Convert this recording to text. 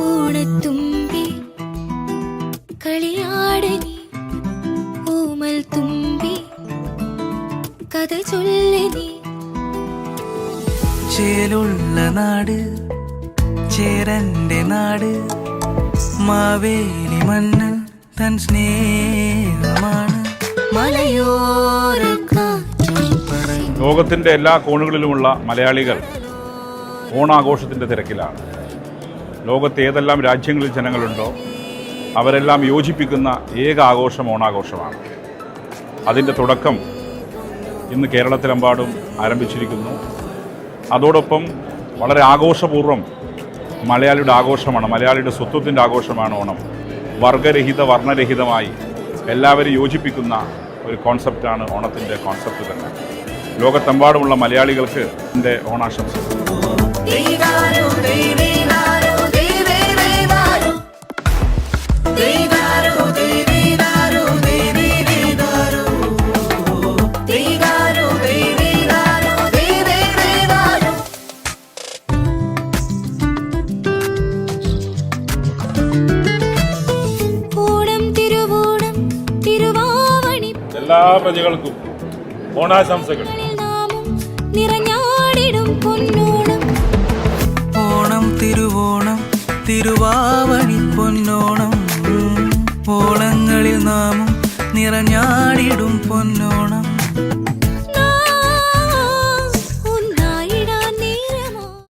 ഓണത്തുമ്പി കളിയാടനി ഓമൽ തുമ്പി കഥ ചൊല്ലനി ചേലുള്ള നാട് ചേരന്റെ നാട് മാവേലി മണ്ണ് തൻ സ്നേഹമാണ് മലയോര ലോകത്തിൻ്റെ എല്ലാ കോണുകളിലുമുള്ള മലയാളികൾ ഓണാഘോഷത്തിൻ്റെ തിരക്കിലാണ്. ലോകത്ത് ഏതെല്ലാം രാജ്യങ്ങളിൽ ജനങ്ങളുണ്ടോ അവരെല്ലാം യോജിപ്പിക്കുന്ന ഏക ആഘോഷം ഓണാഘോഷമാണ്. അതിൻ്റെ തുടക്കം ഇന്ന് കേരളത്തിലെമ്പാടും ആരംഭിച്ചിരിക്കുന്നു. അതോടൊപ്പം വളരെ ആഘോഷപൂർവ്വം മലയാളിയുടെ ആഘോഷമാണ്, മലയാളിയുടെ സ്വത്വത്തിൻ്റെ ആഘോഷമാണ് ഓണം. വർഗരഹിത വർണ്ണരഹിതമായി എല്ലാവരും യോജിപ്പിക്കുന്ന ഒരു കോൺസെപ്റ്റാണ് ഓണത്തിൻ്റെ കോൺസെപ്റ്റ് തന്നെ. ലോകത്തെമ്പാടുമുള്ള മലയാളികൾക്ക് എൻ്റെ ഓണാശംസകൾ. എല്ലാ പ്രജകൾക്കും ഓണാശംസകൾ. ഓണം തിരുവോണം തിരുവാവണി പൊന്നോണം ഓണങ്ങളിൽ നാമും നിറഞ്ഞാടിടും പൊന്നോണം.